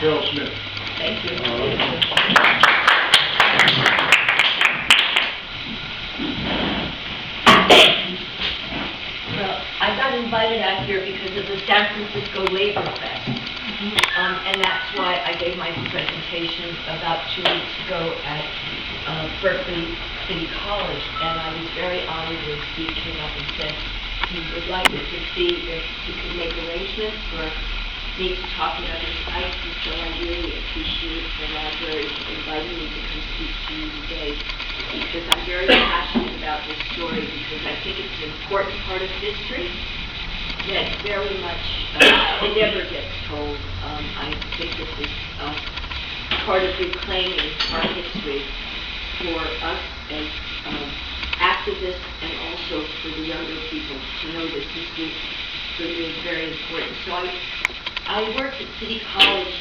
Cheryl Smith. Thank you. Well, I got invited out here because of the San Francisco Labor Fest. And that's why I gave my presentation about 2 weeks ago at Berkeley City College. And I was very honored when Steve came up and said he would like to see if he could make arrangements for me to talk at other sites. And so I really appreciate the library inviting me to come speak to you today, because I'm very passionate about this story, because I think it's an important part of history that very much never gets told. I think this is part of reclaiming our history for us as activists, and also for the younger people to know that history for me is very important. So I worked at City College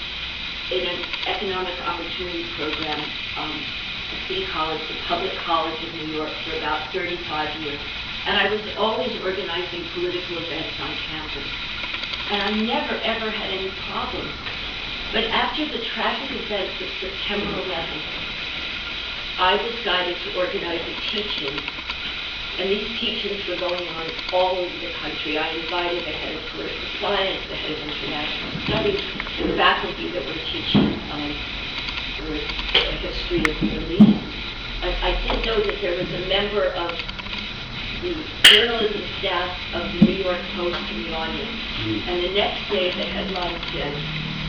in an economic opportunity program at City College, the public college of New York, for about 35 years. And I was always organizing political events on campus. And I never, ever had any problems. But after the tragic events of September 11th, I was guided to organize a teaching. And these teachings were going on all over the country. I invited the head of political science, the head of international studies, the faculty that were teaching the history of the Middle East. I did know that there was a member of the journalism staff of the New York Post in the audience. And the next day the headline said,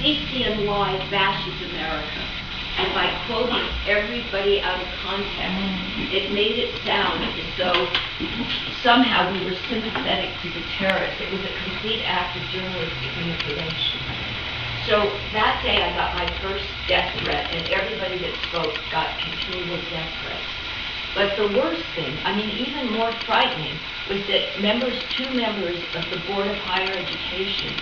"CCNY bashes America." And by quoting everybody out of context, it made it sound as though somehow we were sympathetic to the terrorists. It was a complete act of journalistic manipulation. So that day I got my first death threat, and everybody that spoke got continual death threats. But the worst thing, I mean even more frightening, was that two members of the Board of Higher Education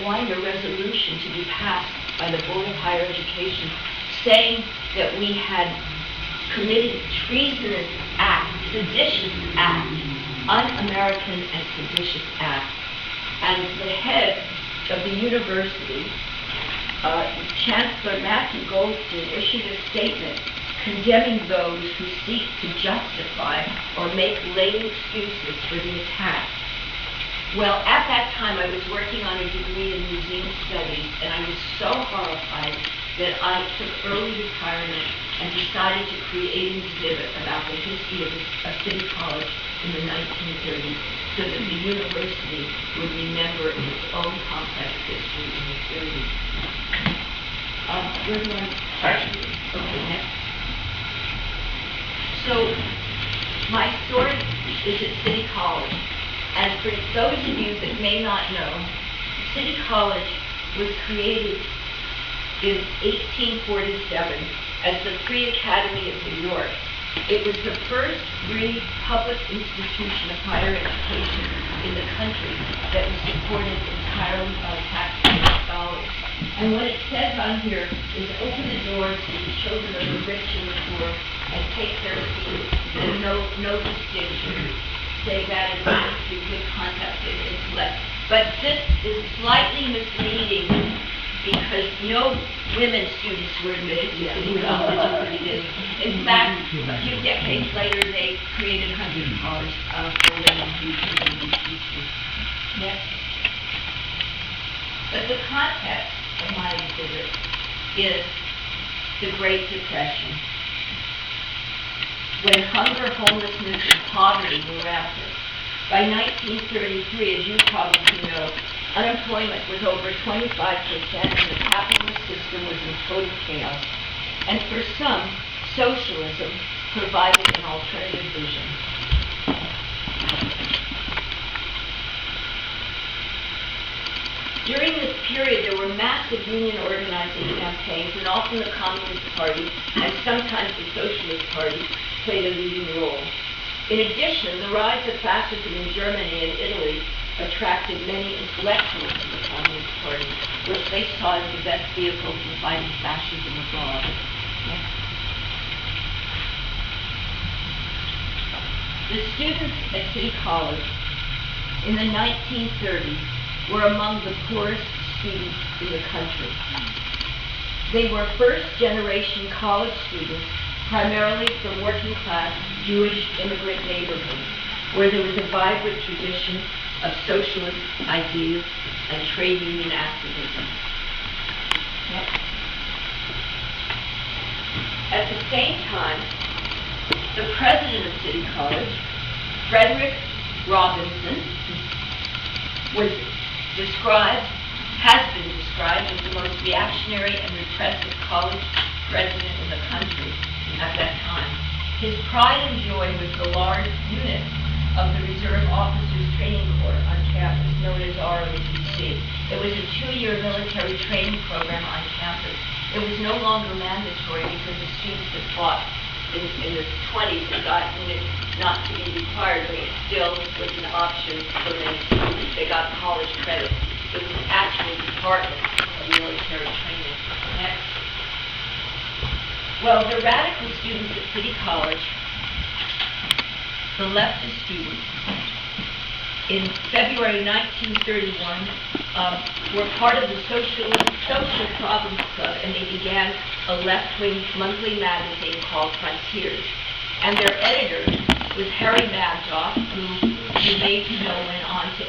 wanted a resolution to be passed by the Board of Higher Education saying that we had committed treasonous act, seditious act, un-American and seditious act. And the head of the university, Chancellor Matthew Goldstein, issued a statement condemning those who seek to justify or make lame excuses for the attack. Well, at that time, I was working on a degree in museum studies, and I was so horrified that I took early retirement and decided to create an exhibit about the history of City College in the 1930s, so that the university would remember its own complex history in the 30s. Where do I start? Okay, next. So, my story is at City College. And for those of you that may not know, City College was created in 1847 as the Free Academy of New York. It was the first free public institution of higher education in the country that was supported entirely by taxpayer dollars. And what it says on here is open the doors to the children of the rich and the poor and take their seats, and no distinction. Say that in good context and intellect. But this is slightly misleading because no women students were admitted to City College at the beginning. In fact, a few decades later, they created $100 for women who could be teachers. Next. But the context of my exhibit is the Great Depression, when hunger, homelessness, and poverty were rampant. By 1933, as you probably know, unemployment was over 25%, and the capitalist system was in total chaos. And for some, socialism provided an alternative vision. During this period, there were massive union organizing campaigns, and often the Communist Party, and sometimes the Socialist Party, played a leading role. In addition, the rise of fascism in Germany and Italy attracted many intellectuals to the Communist Party, which they saw as the best vehicle for fighting fascism abroad. Next. The students at City College in the 1930s were among the poorest students in the country. They were first-generation college students, primarily from working-class Jewish immigrant neighborhoods, where there was a vibrant tradition of socialist ideas and trade union activism. Next. At the same time, the president of City College, Frederick Robinson, has been described as the most reactionary and repressive college president in the country at that time. His pride and joy was the large unit of the Reserve Officers Training Corps on campus, known as ROTC. It was a 2-year military training program on campus. It was no longer mandatory because the students that fought in the 20s had gotten it not to be required, but it still was an option for many students. They got college credit. It was an actual department of military training. Next. Well, the radical students at City College, the leftist students, in February 1931, were part of the Social Problems Club, and they began a left-wing monthly magazine called Frontiers. And their editor was Harry Magdoff, who you may know went on to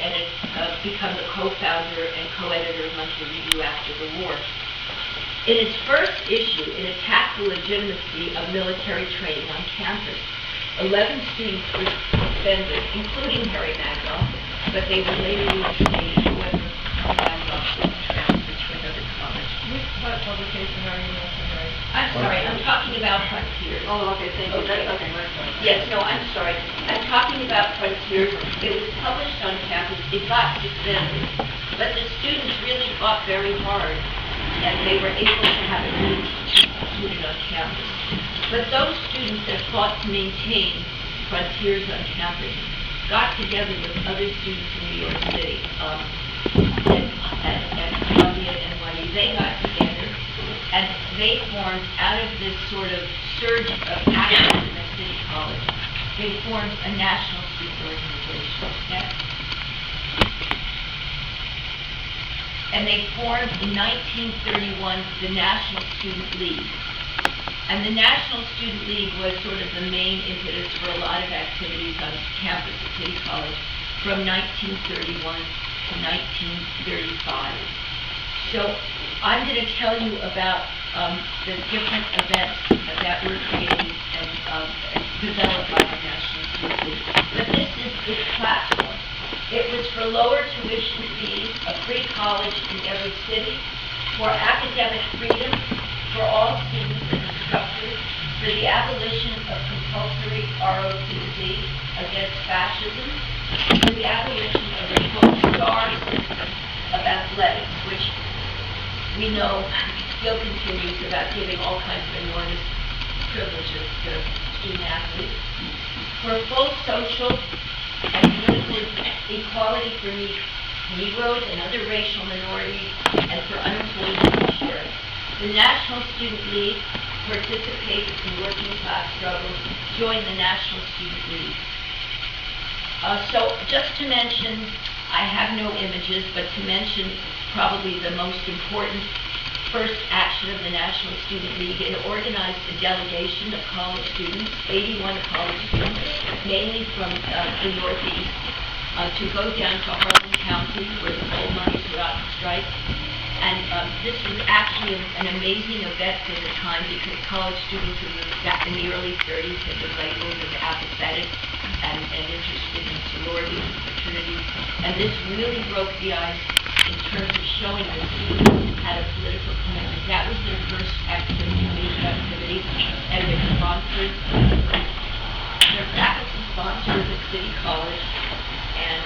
become the co-founder and co-editor of Monthly Review after the war. In its first issue, it attacked the legitimacy of military training on campus. 11 students were suspended, including Harry Magdoff, but they were later reinstated. However, Magdoff was transferred to another college. What publication are you referring to? I'm sorry, I'm talking about Frontiers. Oh, okay, thank you. Okay. Okay, my fault. Yes, no, I'm sorry. I'm talking about Frontiers. It was published on campus. It got suspended. But the students really fought very hard, and they were able to have it reinstituted on campus. But those students that fought to maintain Frontiers on campus got together with other students in New York City, at Columbia and NYU. They got together, and they formed, out of this sort of surge of activism at City College, they formed a national student organization. Next. And they formed in 1931 the National Student League. And the National Student League was sort of the main impetus for a lot of activities on campus at City College from 1931 to 1935. So I'm going to tell you about the different events that were created and developed by the National Student League. But this is its platform. It was for lower tuition fees, a free college in every city, for academic freedom for all students and instructors, for the abolition of compulsory ROTC against fascism, for the abolition of the star system of athletics, which we know still continues, about giving all kinds of enormous privileges to student athletes, for full social and political equality for Negroes and other racial minorities, and for unemployment insurance. The National Student League participates in working class struggles, joined the National Student League. So just to mention, I have no images, but to mention probably the most important first action of the National Student League, it organized a delegation of college students, 81 college students, mainly from the Northeast, to go down to Harlan County, where the coal miners were out on strike. And this was actually an amazing event for the time, because college students in the early 30s had been labeled as apathetic and interested in sororities and fraternities. And this really broke the ice in terms of showing that students had a political commitment. That was their first activity, and their sponsors, their faculty sponsors at City College, and